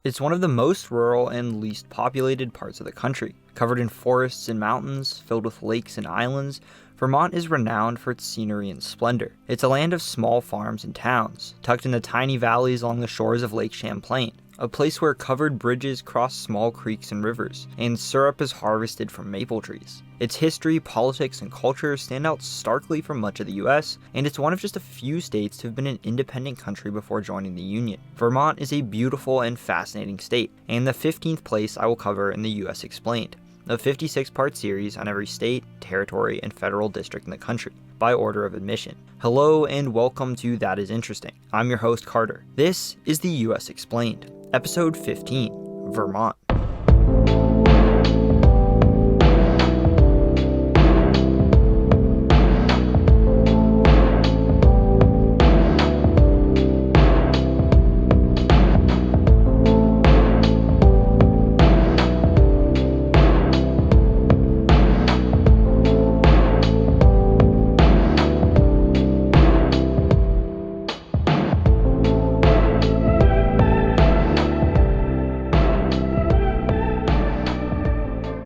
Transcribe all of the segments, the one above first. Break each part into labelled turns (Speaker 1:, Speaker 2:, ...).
Speaker 1: It's one of the most rural and least populated parts of the country. Covered in forests and mountains, filled with lakes and islands, Vermont is renowned for its scenery and splendor. It's a land of small farms and towns, tucked in the tiny valleys along the shores of Lake Champlain, a place where covered bridges cross small creeks and rivers, and syrup is harvested from maple trees. Its history, politics, and culture stand out starkly from much of the US, and it's one of just a few states to have been an independent country before joining the Union. Vermont is a beautiful and fascinating state, and the 15th place I will cover in the US Explained, a 56-part series on every state, territory, and federal district in the country, by order of admission. Hello and welcome to That Is Interesting. I'm your host, Carter. This is the US Explained, Episode 15, Vermont.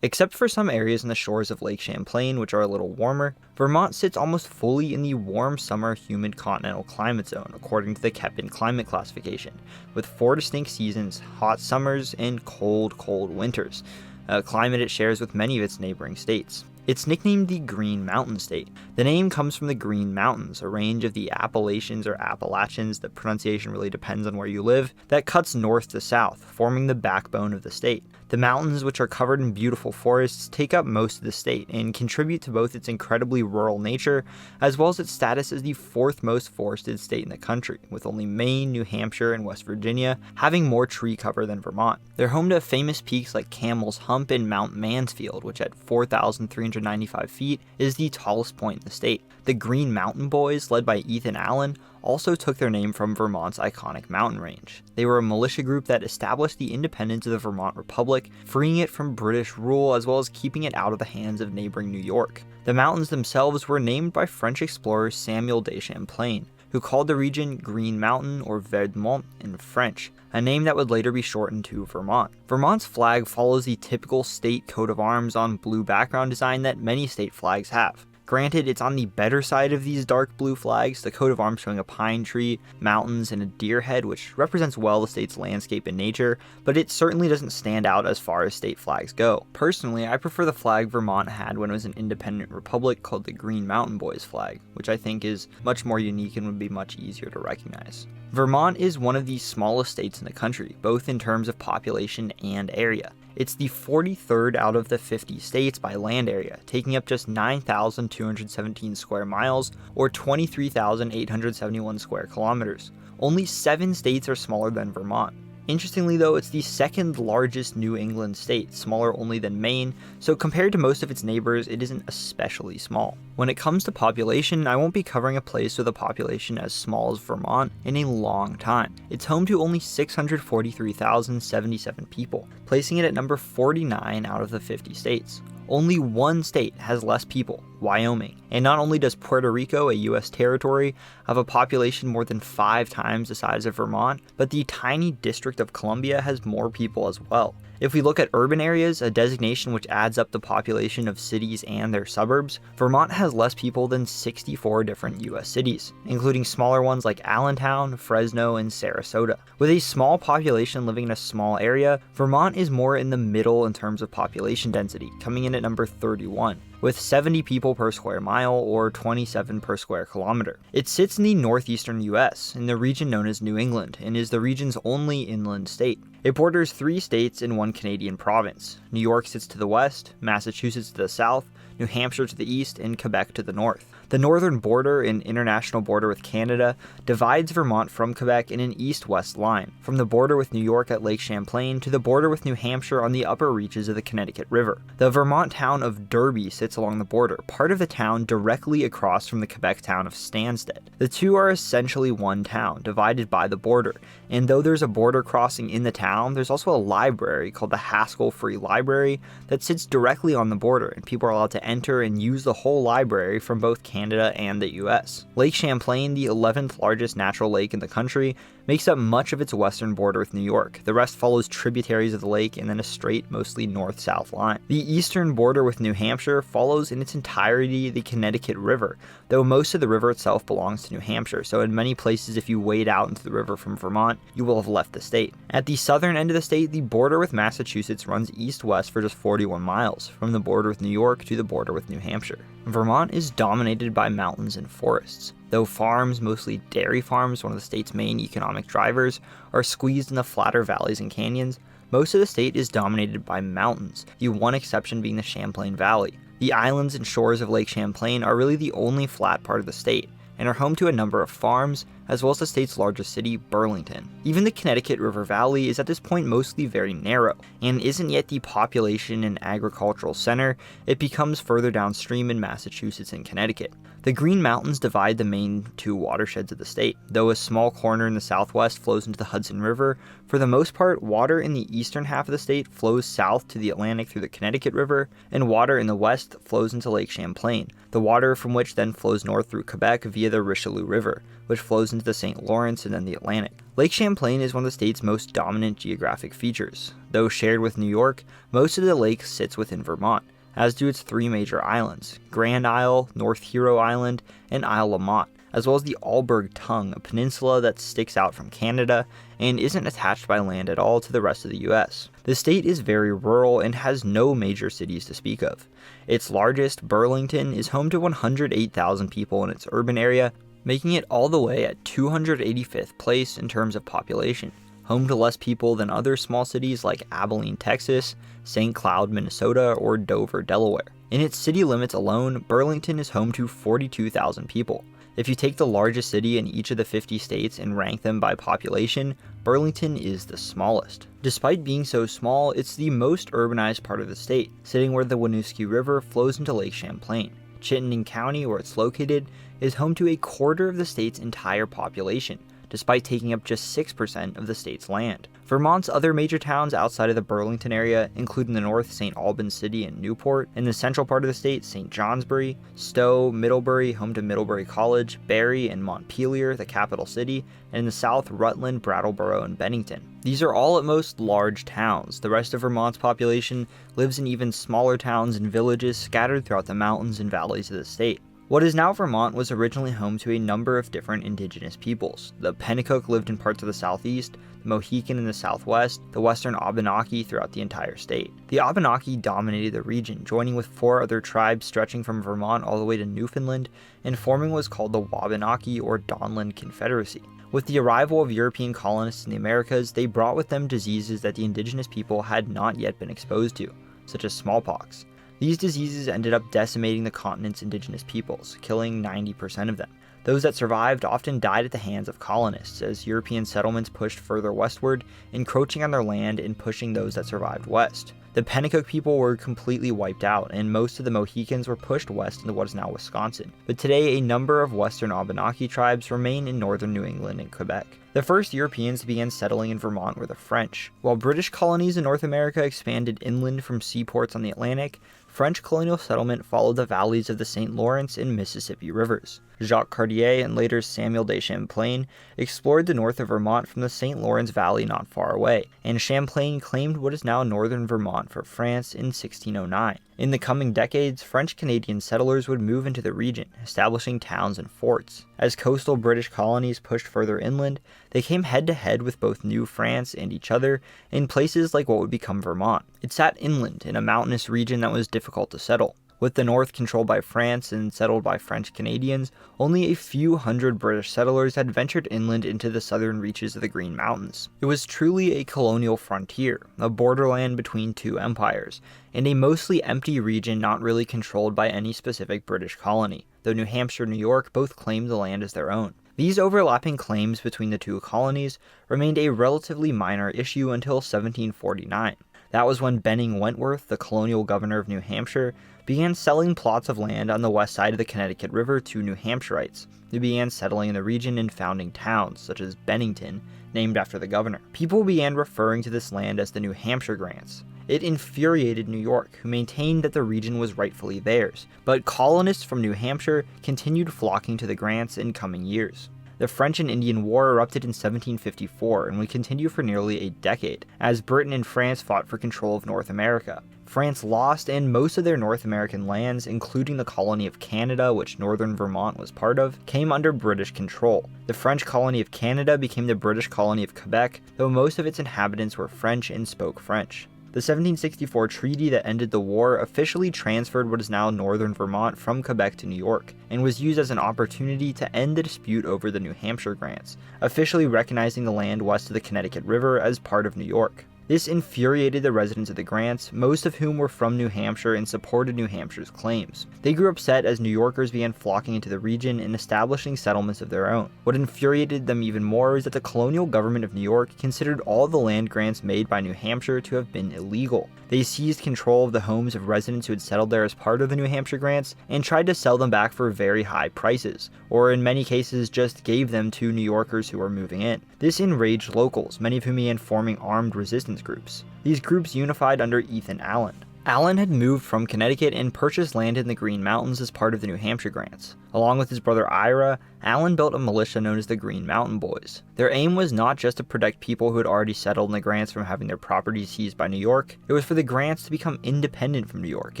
Speaker 1: Except for some areas in the shores of Lake Champlain, which are a little warmer, Vermont sits almost fully in the warm summer humid continental climate zone, according to the Köppen climate classification, with 4 distinct seasons, hot summers, and cold winters, a climate it shares with many of its neighboring states. It's nicknamed the Green Mountain State. The name comes from the Green Mountains, a range of the Appalachians or Appalachians, the pronunciation really depends on where you live, that cuts north to south, forming the backbone of the state. The mountains, which are covered in beautiful forests, take up most of the state and contribute to both its incredibly rural nature as well as its status as the 4th most forested state in the country, with only Maine, New Hampshire, and West Virginia having more tree cover than Vermont. They're home to famous peaks like Camel's Hump and Mount Mansfield, which at 4,395 feet is the tallest point in the state. The Green Mountain Boys, led by Ethan Allen, also took their name from Vermont's iconic mountain range. They were a militia group that established the independence of the Vermont Republic, freeing it from British rule as well as keeping it out of the hands of neighboring New York. The mountains themselves were named by French explorer Samuel de Champlain, who called the region Green Mountain or Vermont in French, a name that would later be shortened to Vermont. Vermont's flag follows the typical state coat of arms on blue background design that many state flags have. Granted, it's on the better side of these dark blue flags, the coat of arms showing a pine tree, mountains, and a deer head, which represents well the state's landscape and nature, but it certainly doesn't stand out as far as state flags go. Personally, I prefer the flag Vermont had when it was an independent republic called the Green Mountain Boys flag, which I think is much more unique and would be much easier to recognize. Vermont is one of the smallest states in the country, both in terms of population and area. It's the 43rd out of the 50 states by land area, taking up just 9,217 square miles or 23,871 square kilometers. Only 7 states are smaller than Vermont. Interestingly though, it's the 2nd largest New England state, smaller only than Maine, so compared to most of its neighbors, it isn't especially small. When it comes to population, I won't be covering a place with a population as small as Vermont in a long time. It's home to only 643,077 people, placing it at number 49 out of the 50 states. Only one state has less people, Wyoming, and not only does Puerto Rico, a U.S. territory, have a population more than 5 times the size of Vermont, but the tiny District of Columbia has more people as well. If we look at urban areas, a designation which adds up the population of cities and their suburbs, Vermont has less people than 64 different U.S. cities, including smaller ones like Allentown, Fresno, and Sarasota. With a small population living in a small area, Vermont is more in the middle in terms of population density, coming in at number 31. With 70 people per square mile or 27 per square kilometer. It sits in the northeastern US, in the region known as New England, and is the region's only inland state. It borders 3 states and 1 Canadian province. New York sits to the west, Massachusetts to the south, New Hampshire to the east, and Quebec to the north. The northern border, an international border with Canada, divides Vermont from Quebec in an east-west line, from the border with New York at Lake Champlain to the border with New Hampshire on the upper reaches of the Connecticut River. The Vermont town of Derby sits along the border, part of the town directly across from the Quebec town of Stansted. The two are essentially one town, divided by the border, and though there's a border crossing in the town, there's also a library called the Haskell Free Library that sits directly on the border, and people are allowed to enter and use the whole library from both Canada and the US. Lake Champlain, the 11th largest natural lake in the country, makes up much of its western border with New York. The rest follows tributaries of the lake and then a straight, mostly north-south line. The eastern border with New Hampshire follows in its entirety the Connecticut River, though most of the river itself belongs to New Hampshire, so in many places if you wade out into the river from Vermont, you will have left the state. At the southern end of the state, the border with Massachusetts runs east-west for just 41 miles, from the border with New York to the border with New Hampshire. Vermont is dominated by mountains and forests. Though farms, mostly dairy farms, one of the state's main economic drivers, are squeezed in the flatter valleys and canyons, most of the state is dominated by mountains, the one exception being the Champlain Valley. The islands and shores of Lake Champlain are really the only flat part of the state, and are home to a number of farms, as well as the state's largest city, Burlington. Even the Connecticut River Valley is at this point mostly very narrow, and isn't yet the population and agricultural center it becomes further downstream in Massachusetts and Connecticut. The Green Mountains divide the main two watersheds of the state, though a small corner in the southwest flows into the Hudson River. For the most part, water in the eastern half of the state flows south to the Atlantic through the Connecticut River, and water in the west flows into Lake Champlain, the water from which then flows north through Quebec via the Richelieu River, which flows into the St. Lawrence and then the Atlantic. Lake Champlain is one of the state's most dominant geographic features. Though shared with New York, most of the lake sits within Vermont, as do its three major islands, Grand Isle, North Hero Island, and Isle La Motte, as well as the Alberg Tongue, a peninsula that sticks out from Canada and isn't attached by land at all to the rest of the US. The state is very rural and has no major cities to speak of. Its largest, Burlington, is home to 108,000 people in its urban area, making it all the way at 285th place in terms of population, home to less people than other small cities like Abilene, Texas, St. Cloud, Minnesota, or Dover, Delaware. In its city limits alone, Burlington is home to 42,000 people. If you take the largest city in each of the 50 states and rank them by population, Burlington is the smallest. Despite being so small, it's the most urbanized part of the state, sitting where the Winooski River flows into Lake Champlain. Chittenden County, where it's located, is home to a quarter of the state's entire population, despite taking up just 6% of the state's land. Vermont's other major towns outside of the Burlington area include in the north St. Albans City and Newport, in the central part of the state St. Johnsbury, Stowe, Middlebury, home to Middlebury College, Barry, and Montpelier, the capital city, and in the south Rutland, Brattleboro, and Bennington. These are all at most large towns. The rest of Vermont's population lives in even smaller towns and villages scattered throughout the mountains and valleys of the state. What is now Vermont was originally home to a number of different indigenous peoples. The Pennacook lived in parts of the southeast, the Mohican in the southwest, the western Abenaki throughout the entire state. The Abenaki dominated the region, joining with 4 other tribes stretching from Vermont all the way to Newfoundland, and forming what was called the Wabanaki or Dawnland Confederacy. With the arrival of European colonists in the Americas, they brought with them diseases that the indigenous people had not yet been exposed to, such as smallpox. These diseases ended up decimating the continent's indigenous peoples, killing 90% of them. Those that survived often died at the hands of colonists, as European settlements pushed further westward, encroaching on their land and pushing those that survived west. The Pennacook people were completely wiped out, and most of the Mohicans were pushed west into what is now Wisconsin. But today, a number of western Abenaki tribes remain in northern New England and Quebec. The first Europeans to begin settling in Vermont were the French. While British colonies in North America expanded inland from seaports on the Atlantic, French colonial settlement followed the valleys of the St. Lawrence and Mississippi rivers. Jacques Cartier and later Samuel de Champlain explored the north of Vermont from the St. Lawrence Valley not far away, and Champlain claimed what is now northern Vermont for France in 1609. In the coming decades, French-Canadian settlers would move into the region, establishing towns and forts. As coastal British colonies pushed further inland, they came head-to-head with both New France and each other in places like what would become Vermont. It sat inland in a mountainous region that was difficult to settle. With the north controlled by France and settled by French Canadians, only a few hundred British settlers had ventured inland into the southern reaches of the Green Mountains. It was truly a colonial frontier, a borderland between two empires, and a mostly empty region not really controlled by any specific British colony, though New Hampshire and New York both claimed the land as their own. These overlapping claims between the two colonies remained a relatively minor issue until 1749. That was when Benning Wentworth, the colonial governor of New Hampshire, began selling plots of land on the west side of the Connecticut River to New Hampshireites, who began settling in the region and founding towns, such as Bennington, named after the governor. People began referring to this land as the New Hampshire Grants. It infuriated New York, who maintained that the region was rightfully theirs, but colonists from New Hampshire continued flocking to the grants in coming years. The French and Indian War erupted in 1754 and would continue for nearly a decade, as Britain and France fought for control of North America. France lost, and most of their North American lands, including the colony of Canada, which northern Vermont was part of, came under British control. The French colony of Canada became the British colony of Quebec, though most of its inhabitants were French and spoke French. The 1764 treaty that ended the war officially transferred what is now northern Vermont from Quebec to New York, and was used as an opportunity to end the dispute over the New Hampshire grants, officially recognizing the land west of the Connecticut River as part of New York. This infuriated the residents of the grants, most of whom were from New Hampshire and supported New Hampshire's claims. They grew upset as New Yorkers began flocking into the region and establishing settlements of their own. What infuriated them even more is that the colonial government of New York considered all the land grants made by New Hampshire to have been illegal. They seized control of the homes of residents who had settled there as part of the New Hampshire grants and tried to sell them back for very high prices, or in many cases just gave them to New Yorkers who were moving in. This enraged locals, many of whom began forming armed resistance groups. These groups unified under Ethan Allen. Allen had moved from Connecticut and purchased land in the Green Mountains as part of the New Hampshire grants. Along with his brother Ira, Allen built a militia known as the Green Mountain Boys. Their aim was not just to protect people who had already settled in the grants from having their properties seized by New York, it was for the grants to become independent from New York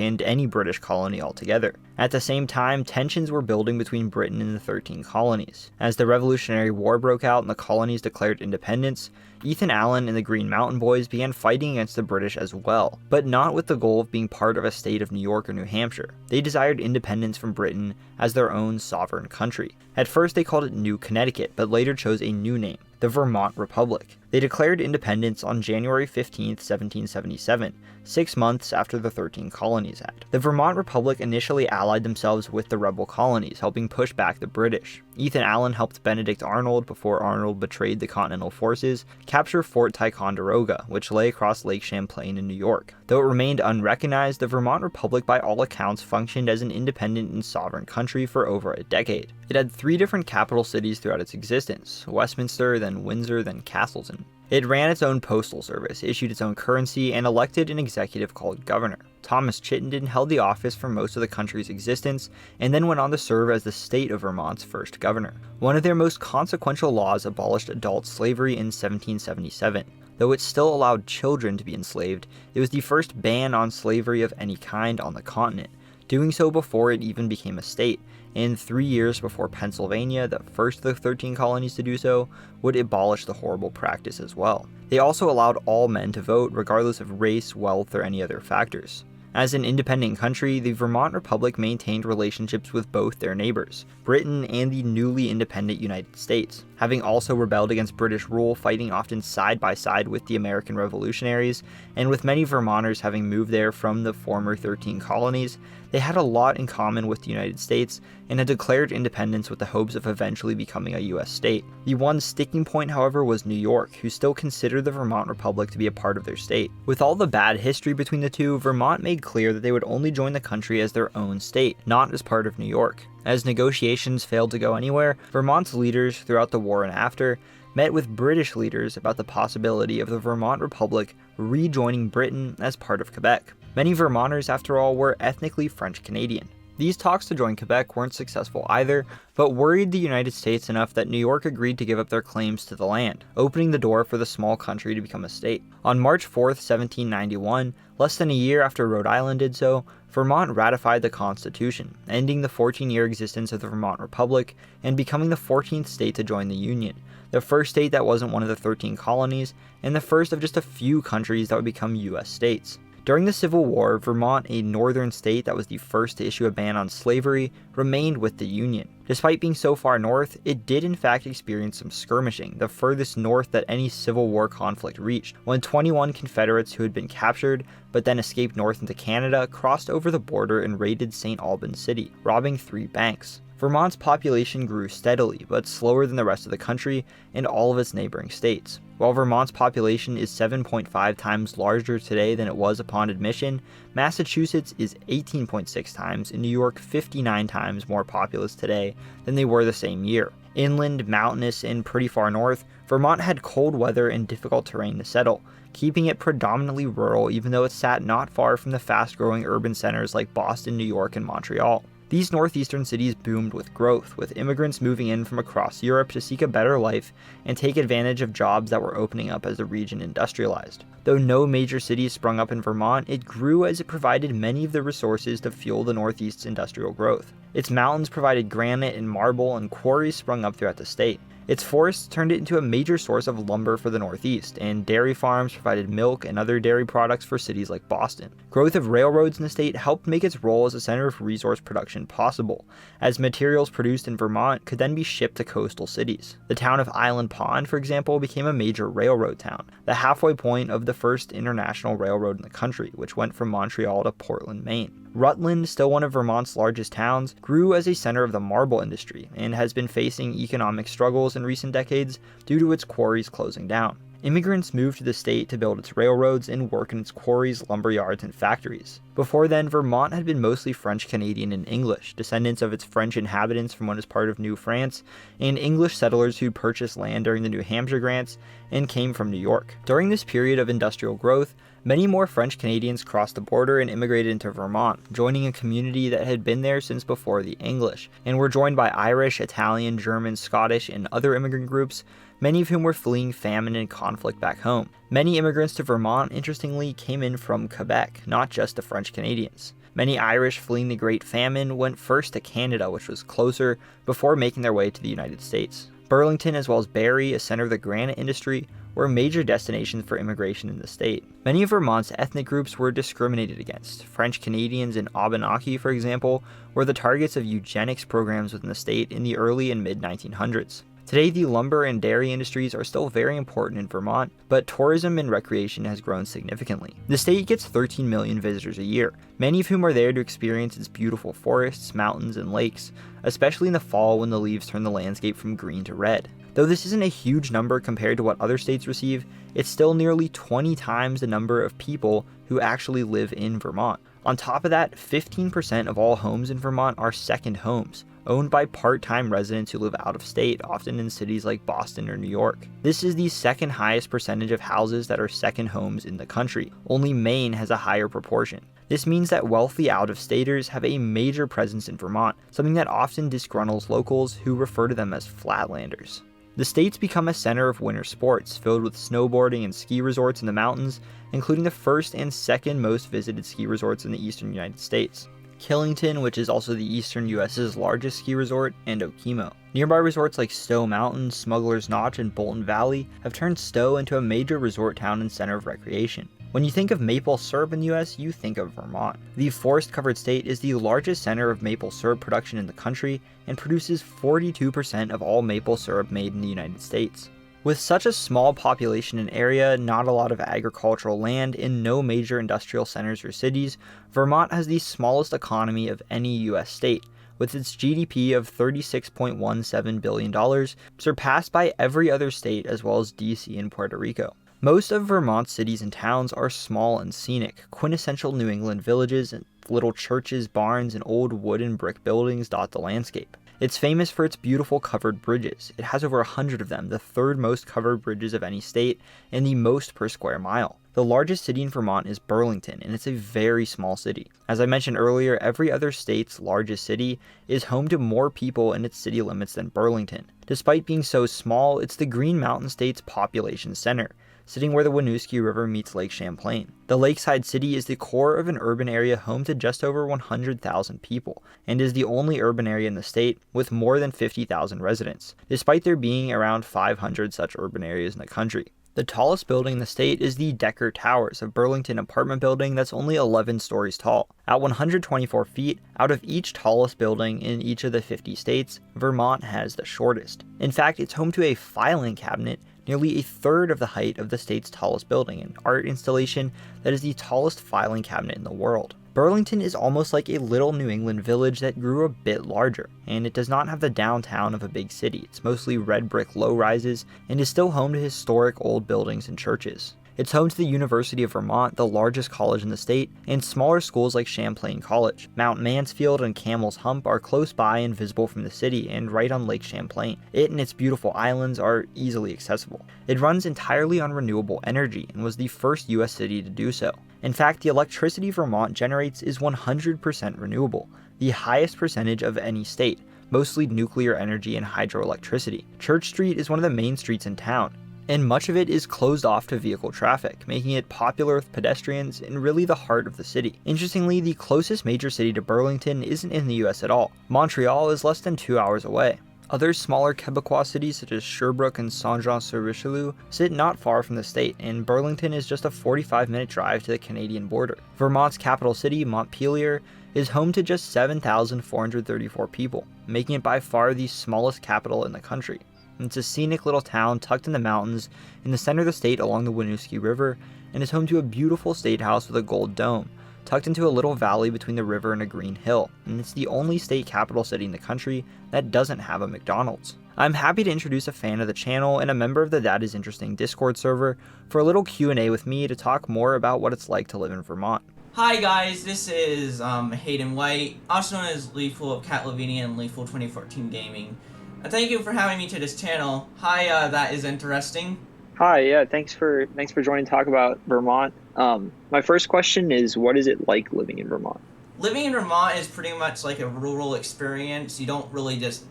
Speaker 1: and any British colony altogether. At the same time, tensions were building between Britain and the 13 colonies. As the Revolutionary War broke out and the colonies declared independence, Ethan Allen and the Green Mountain Boys began fighting against the British as well, but not with the goal of being part of a state of New York or New Hampshire. They desired independence from Britain as their own sovereign country. At first they called it New Connecticut, but later chose a new name, the Vermont Republic. They declared independence on January 15, 1777, 6 months after the 13 Colonies had. The Vermont Republic initially allied themselves with the rebel colonies, helping push back the British. Ethan Allen helped Benedict Arnold, before Arnold betrayed the Continental forces, capture Fort Ticonderoga, which lay across Lake Champlain in New York. Though it remained unrecognized, the Vermont Republic by all accounts functioned as an independent and sovereign country for over a decade. It had 3 different capital cities throughout its existence: Westminster, then Windsor, then Castleton. It ran its own postal service, issued its own currency, and elected an executive called governor. Thomas Chittenden held the office for most of the country's existence, and then went on to serve as the state of Vermont's first governor. One of their most consequential laws abolished adult slavery in 1777. Though it still allowed children to be enslaved, it was the first ban on slavery of any kind on the continent, doing so before it even became a state, and 3 years before Pennsylvania, the first of the 13 colonies to do so, would abolish the horrible practice as well. They also allowed all men to vote, regardless of race, wealth, or any other factors. As an independent country, the Vermont Republic maintained relationships with both their neighbors, Britain and the newly independent United States, having also rebelled against British rule, fighting often side by side with the American revolutionaries, and with many Vermonters having moved there from the former 13 colonies, they had a lot in common with the United States and had declared independence with the hopes of eventually becoming a US state. The one sticking point, however, was New York, who still considered the Vermont Republic to be a part of their state. With all the bad history between the two, Vermont made clear that they would only join the country as their own state, not as part of New York. As negotiations failed to go anywhere, Vermont's leaders throughout the war and after met with British leaders about the possibility of the Vermont Republic rejoining Britain as part of Quebec. Many Vermonters, after all, were ethnically French-Canadian. These talks to join Quebec weren't successful either, but worried the United States enough that New York agreed to give up their claims to the land, opening the door for the small country to become a state. On March 4th, 1791, less than a year after Rhode Island did so, Vermont ratified the Constitution, ending the 14-year existence of the Vermont Republic and becoming the 14th state to join the Union, the first state that wasn't one of the 13 colonies, and the first of just a few countries that would become US states. During the Civil War, Vermont, a northern state that was the first to issue a ban on slavery, remained with the Union. Despite being so far north, it did in fact experience some skirmishing, the furthest north that any Civil War conflict reached, when 21 Confederates who had been captured, but then escaped north into Canada, crossed over the border and raided St. Albans City, robbing 3 banks. Vermont's population grew steadily, but slower than the rest of the country and all of its neighboring states. While Vermont's population is 7.5 times larger today than it was upon admission, Massachusetts is 18.6 times and New York 59 times more populous today than they were the same year. Inland, mountainous, and pretty far north, Vermont had cold weather and difficult terrain to settle, keeping it predominantly rural even though it sat not far from the fast-growing urban centers like Boston, New York, and Montreal. These northeastern cities boomed with growth, with immigrants moving in from across Europe to seek a better life and take advantage of jobs that were opening up as the region industrialized. Though no major cities sprung up in Vermont, it grew as it provided many of the resources to fuel the Northeast's industrial growth. Its mountains provided granite and marble, and quarries sprung up throughout the state. Its forests turned it into a major source of lumber for the Northeast, and dairy farms provided milk and other dairy products for cities like Boston. Growth of railroads in the state helped make its role as a center of resource production possible, as materials produced in Vermont could then be shipped to coastal cities. The town of Island Pond, for example, became a major railroad town, the halfway point of the first international railroad in the country, which went from Montreal to Portland, Maine. Rutland, still one of Vermont's largest towns, grew as a center of the marble industry and has been facing economic struggles in recent decades due to its quarries closing down. Immigrants moved to the state to build its railroads and work in its quarries, lumber yards, and factories. Before then, Vermont had been mostly French Canadian and English, descendants of its French inhabitants from what is part of New France, and English settlers who purchased land during the New Hampshire grants and came from New York. During this period of industrial growth, many more French Canadians crossed the border and immigrated into Vermont, joining a community that had been there since before the English, and were joined by Irish, Italian, German, Scottish, and other immigrant groups, many of whom were fleeing famine and conflict back home. Many immigrants to Vermont, interestingly, came in from Quebec, not just the French Canadians. Many Irish fleeing the Great Famine went first to Canada, which was closer, before making their way to the United States. Burlington, as well as Barrie, a center of the granite industry, were major destinations for immigration in the state. Many of Vermont's ethnic groups were discriminated against. French Canadians and Abenaki, for example, were the targets of eugenics programs within the state in the early and mid-1900s. Today, the lumber and dairy industries are still very important in Vermont, but tourism and recreation has grown significantly. The state gets 13 million visitors a year, many of whom are there to experience its beautiful forests, mountains, and lakes, especially in the fall when the leaves turn the landscape from green to red. Though this isn't a huge number compared to what other states receive, it's still nearly 20 times the number of people who actually live in Vermont. On top of that, 15% of all homes in Vermont are second homes, owned by part-time residents who live out of state, often in cities like Boston or New York. This is the second highest percentage of houses that are second homes in the country. Only Maine has a higher proportion. This means that wealthy out-of-staters have a major presence in Vermont, something that often disgruntles locals who refer to them as flatlanders. The state's become a center of winter sports, filled with snowboarding and ski resorts in the mountains, including the first and second most visited ski resorts in the eastern United States. Killington, which is also the eastern US's largest ski resort, and Okemo. Nearby resorts like Stowe Mountain, Smuggler's Notch, and Bolton Valley have turned Stowe into a major resort town and center of recreation. When you think of maple syrup in the US, you think of Vermont. The forest-covered state is the largest center of maple syrup production in the country and produces 42% of all maple syrup made in the United States. With such a small population and area, not a lot of agricultural land, and no major industrial centers or cities, Vermont has the smallest economy of any US state, with its GDP of $36.17 billion, surpassed by every other state as well as DC and Puerto Rico. Most of Vermont's cities and towns are small and scenic, quintessential New England villages, and little churches, barns, and old wood and brick buildings dot the landscape. It's famous for its beautiful covered bridges. It has over 100 of them, the third most covered bridges of any state, and the most per square mile. The largest city in Vermont is Burlington, and it's a very small city. As I mentioned earlier, every other state's largest city is home to more people in its city limits than Burlington. Despite being so small, it's the Green Mountain State's population center, sitting where the Winooski River meets Lake Champlain. The lakeside city is the core of an urban area home to just over 100,000 people, and is the only urban area in the state with more than 50,000 residents, despite there being around 500 such urban areas in the country. The tallest building in the state is the Decker Towers, a Burlington apartment building that's only 11 stories tall. At 124 feet, out of each tallest building in each of the 50 states, Vermont has the shortest. In fact, it's home to a filing cabinet nearly a third of the height of the state's tallest building, an art installation that is the tallest filing cabinet in the world. Burlington is almost like a little New England village that grew a bit larger, and it does not have the downtown of a big city. It's mostly red brick low-rises and is still home to historic old buildings and churches. It's home to the University of Vermont, the largest college in the state, and smaller schools like Champlain College. Mount Mansfield and Camel's Hump are close by and visible from the city and right on Lake Champlain. It and its beautiful islands are easily accessible. It runs entirely on renewable energy and was the first US city to do so. In fact, the electricity Vermont generates is 100% renewable. the highest percentage of any state, mostly nuclear energy and hydroelectricity. Church Street is one of the main streets in town, and much of it is closed off to vehicle traffic, making it popular with pedestrians and really the heart of the city. Interestingly, the closest major city to Burlington isn't in the US at all. Montreal is less than 2 hours away. Other smaller Quebecois cities such as Sherbrooke and Saint-Jean-sur-Richelieu sit not far from the state, and Burlington is just a 45-minute drive to the Canadian border. Vermont's capital city, Montpelier, is home to just 7,434 people, making it by far the smallest capital in the country. It's a scenic little town tucked in the mountains in the center of the state along the Winooski River, and is home to a beautiful state house with a gold dome, tucked into a little valley between the river and a green hill, and it's the only state capital city in the country that doesn't have a McDonald's. I'm happy to introduce a fan of the channel and a member of the That Is Interesting Discord server for a little Q&A with me to talk more about what it's like to live in Vermont.
Speaker 2: Hi guys, this is Hayden White, also known as Lethal of Cat Lavinia and Lethal 2014 Gaming. Thank you for having me to this channel. Hi, That Is Interesting.
Speaker 3: Hi, yeah, thanks for joining to talk about Vermont. My first question is, what is it like living in Vermont?
Speaker 2: Living in Vermont is pretty much like a rural experience. You don't really just,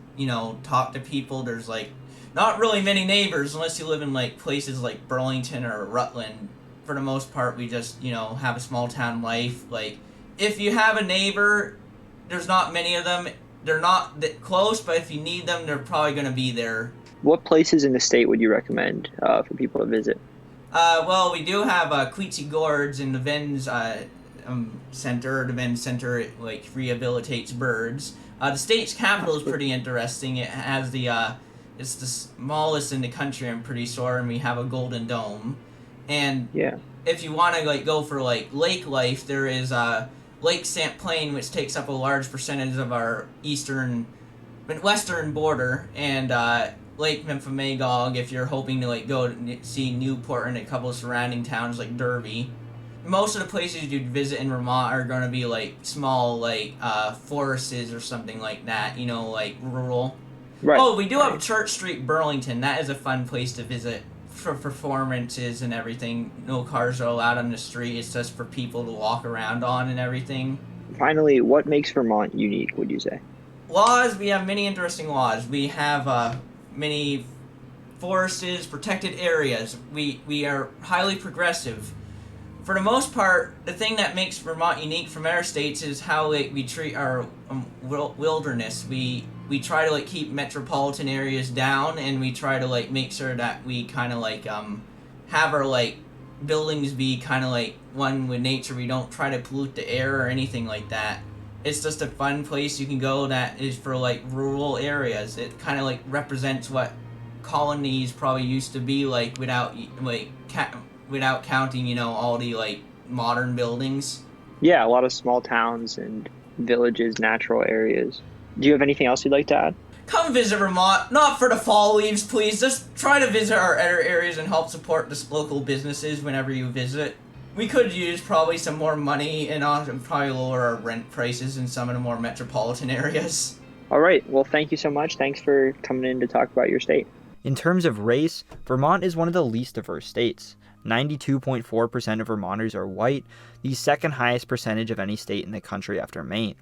Speaker 2: talk to people. There's not really many neighbors unless you live in places like Burlington or Rutland. For the most part, we just, have a small town life. If you have a neighbor, there's not many of them. They're not that close, but if you need them, they're probably going to be there.
Speaker 3: What places in the state would you recommend for people to visit?
Speaker 2: Well, we do have Queetsy Gorge in the Vens Center. The Vens Center rehabilitates birds. The state's capital is pretty interesting. It has it's the smallest in the country, I'm pretty sure, and we have a golden dome. And
Speaker 3: yeah,
Speaker 2: if you want to go for lake life, there is Lake Champlain, which takes up a large percentage of our western border, and Lake Memphremagog if you're hoping to go see Newport and a couple of surrounding towns like Derby. Most of the places you'd visit in Vermont are going to be small forests or something like that, rural.
Speaker 3: Right.
Speaker 2: Oh, we do have Church Street, Burlington. That is a fun place to visit for performances and everything. No cars are allowed on the street. It's just for people to walk around on and everything.
Speaker 3: Finally, what makes Vermont unique, would you say?
Speaker 2: Laws, we have many interesting laws. We have many forests, protected areas. We are highly progressive. For the most part, the thing that makes Vermont unique from other states is how we treat our wilderness. We try to keep metropolitan areas down, and we try to make sure that we kind of have our buildings be kind of one with nature. We don't try to pollute the air or anything like that. It's just a fun place you can go that is for rural areas. It kind of represents what colonies probably used to be without counting all the modern buildings.
Speaker 3: Yeah, a lot of small towns and villages, natural areas. Do you have anything else you'd like to add?
Speaker 2: Come visit Vermont, not for the fall leaves, please. Just try to visit our other areas and help support the local businesses whenever you visit. We could use probably some more money and probably lower our rent prices in some of the more metropolitan areas.
Speaker 3: All right. Well, thank you so much. Thanks for coming in to talk about your state.
Speaker 1: In terms of race, Vermont is one of the least diverse states. 92.4% of Vermonters are white, the second highest percentage of any state in the country after Maine.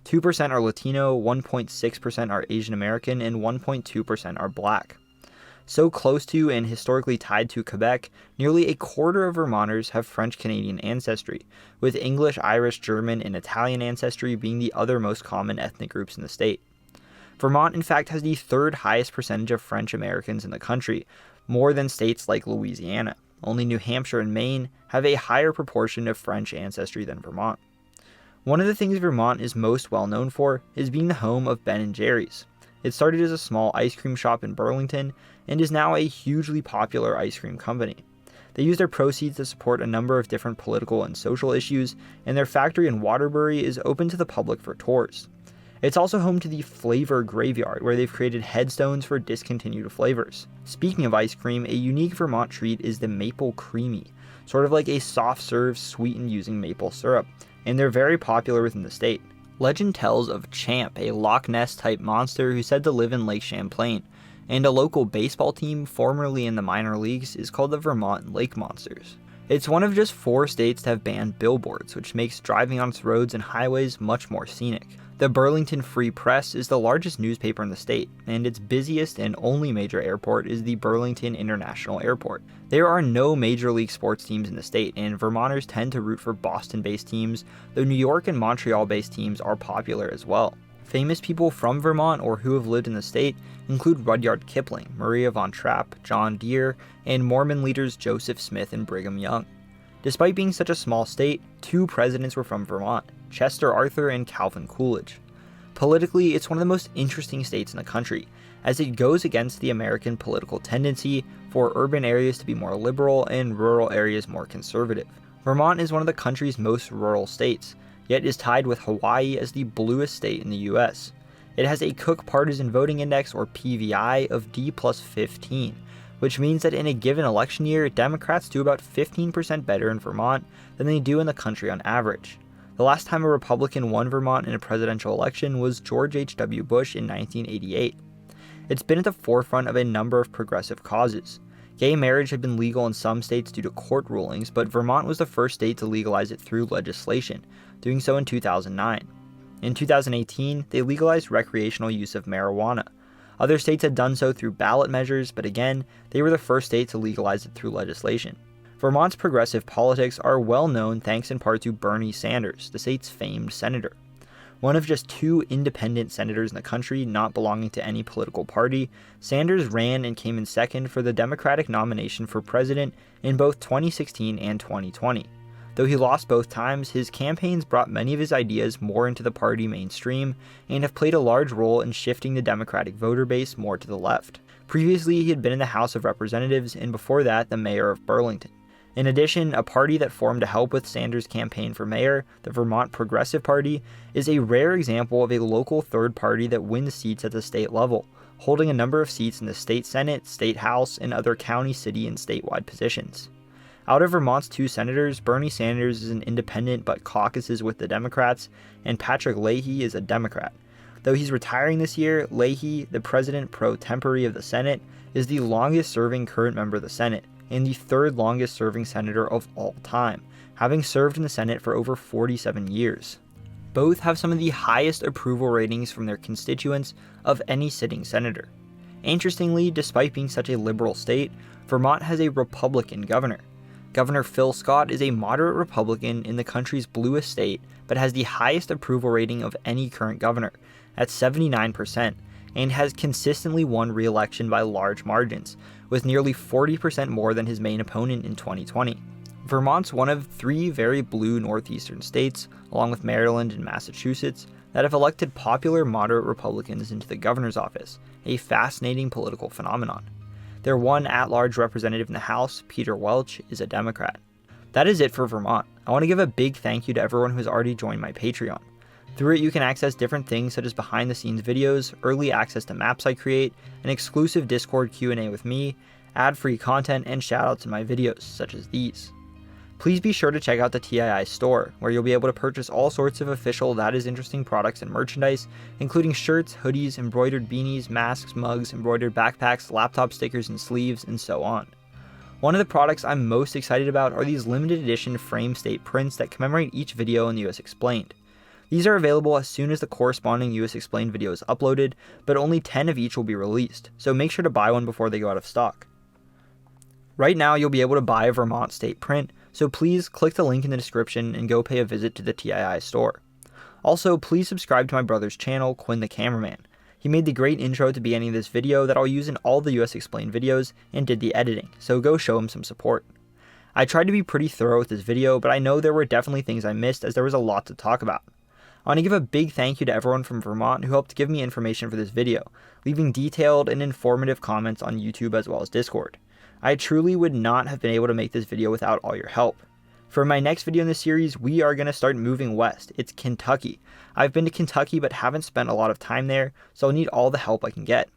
Speaker 1: 2% are Latino, 1.6% are Asian American, and 1.2% are Black. So close to and historically tied to Quebec, nearly a quarter of Vermonters have French-Canadian ancestry, with English, Irish, German, and Italian ancestry being the other most common ethnic groups in the state. Vermont, in fact, has the third highest percentage of French Americans in the country, more than states like Louisiana. Only New Hampshire and Maine have a higher proportion of French ancestry than Vermont. One of the things Vermont is most well known for is being the home of Ben & Jerry's. It started as a small ice cream shop in Burlington and is now a hugely popular ice cream company. They use their proceeds to support a number of different political and social issues, and their factory in Waterbury is open to the public for tours. It's also home to the Flavor Graveyard, where they've created headstones for discontinued flavors. Speaking of ice cream, a unique Vermont treat is the Maple Creamy, sort of like a soft serve sweetened using maple syrup, and they're very popular within the state. Legend tells of Champ, a Loch Ness type monster who's said to live in Lake Champlain, and a local baseball team formerly in the minor leagues is called the Vermont Lake Monsters. It's one of just 4 states to have banned billboards, which makes driving on its roads and highways much more scenic. The Burlington Free Press is the largest newspaper in the state, and its busiest and only major airport is the Burlington International Airport. There are no major league sports teams in the state, and Vermonters tend to root for Boston-based teams, though New York and Montreal-based teams are popular as well. Famous people from Vermont or who have lived in the state include Rudyard Kipling, Maria von Trapp, John Deere, and Mormon leaders Joseph Smith and Brigham Young. Despite being such a small state, 2 presidents were from Vermont, Chester Arthur and Calvin Coolidge. Politically, it's one of the most interesting states in the country, as it goes against the American political tendency for urban areas to be more liberal and rural areas more conservative. Vermont is one of the country's most rural states, yet is tied with Hawaii as the bluest state in the US. It has a Cook Partisan Voting Index, or PVI, of D+15, which means that in a given election year, Democrats do about 15% better in Vermont than they do in the country on average. The last time a Republican won Vermont in a presidential election was George H.W. Bush in 1988. It's been at the forefront of a number of progressive causes. Gay marriage had been legal in some states due to court rulings, but Vermont was the first state to legalize it through legislation, doing so in 2009. In 2018, they legalized recreational use of marijuana. Other states had done so through ballot measures, but again, they were the first state to legalize it through legislation. Vermont's progressive politics are well known thanks in part to Bernie Sanders, the state's famed senator. One of just 2 independent senators in the country not belonging to any political party, Sanders ran and came in second for the Democratic nomination for president in both 2016 and 2020. Though he lost both times, his campaigns brought many of his ideas more into the party mainstream and have played a large role in shifting the Democratic voter base more to the left. Previously, he had been in the House of Representatives and before that, the mayor of Burlington. In addition, a party that formed to help with Sanders' campaign for mayor, the Vermont Progressive Party, is a rare example of a local third party that wins seats at the state level, holding a number of seats in the state senate, state house, and other county, city, and statewide positions. Out of Vermont's 2 senators, Bernie Sanders is an independent but caucuses with the Democrats, and Patrick Leahy is a Democrat. Though he's retiring this year, Leahy, the president pro tempore of the Senate, is the longest serving current member of the Senate, and the 3rd longest serving senator of all time, having served in the Senate for over 47 years. Both have some of the highest approval ratings from their constituents of any sitting senator. Interestingly, despite being such a liberal state, Vermont has a Republican governor. Governor Phil Scott is a moderate Republican in the country's bluest state, but has the highest approval rating of any current governor, at 79%, and has consistently won re-election by large margins, with nearly 40% more than his main opponent in 2020. Vermont's one of 3 very blue northeastern states, along with Maryland and Massachusetts, that have elected popular moderate Republicans into the governor's office, a fascinating political phenomenon. Their one at-large representative in the House, Peter Welch, is a Democrat. That is it for Vermont. I want to give a big thank you to everyone who has already joined my Patreon. Through it, you can access different things such as behind-the-scenes videos, early access to maps I create, an exclusive Discord Q&A with me, ad-free content, and shoutouts in my videos, such as these. Please be sure to check out the TII store, where you'll be able to purchase all sorts of official That Is Interesting products and merchandise, including shirts, hoodies, embroidered beanies, masks, mugs, embroidered backpacks, laptop stickers and sleeves, and so on. One of the products I'm most excited about are these limited edition frame state prints that commemorate each video in US Explained. These are available as soon as the corresponding US Explained video is uploaded, but only 10 of each will be released, so make sure to buy one before they go out of stock. Right now, you'll be able to buy a Vermont state print, so please click the link in the description and go pay a visit to the TII store. Also, please subscribe to my brother's channel, Quinn the Cameraman. He made the great intro at the beginning of this video that I'll use in all the US Explained videos and did the editing, so go show him some support. I tried to be pretty thorough with this video, but I know there were definitely things I missed as there was a lot to talk about. I want to give a big thank you to everyone from Vermont who helped give me information for this video, leaving detailed and informative comments on YouTube as well as Discord. I truly would not have been able to make this video without all your help. For my next video in this series, we are going to start moving west. It's Kentucky. I've been to Kentucky but haven't spent a lot of time there, so I'll need all the help I can get.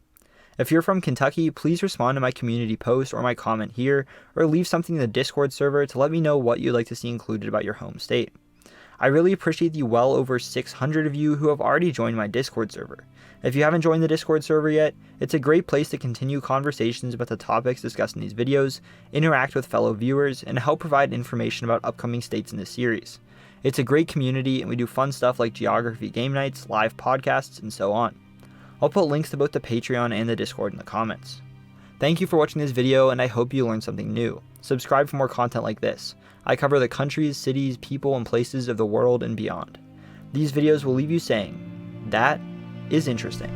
Speaker 1: If you're from Kentucky, please respond to my community post or my comment here, or leave something in the Discord server to let me know what you'd like to see included about your home state. I really appreciate the well over 600 of you who have already joined my Discord server. If you haven't joined the Discord server yet, it's a great place to continue conversations about the topics discussed in these videos, interact with fellow viewers, and help provide information about upcoming states in this series. It's a great community, and we do fun stuff like geography game nights, live podcasts, and so on. I'll put links to both the Patreon and the Discord in the comments. Thank you for watching this video, and I hope you learned something new. Subscribe for more content like this. I cover the countries, cities, people, and places of the world and beyond. These videos will leave you saying, that is interesting.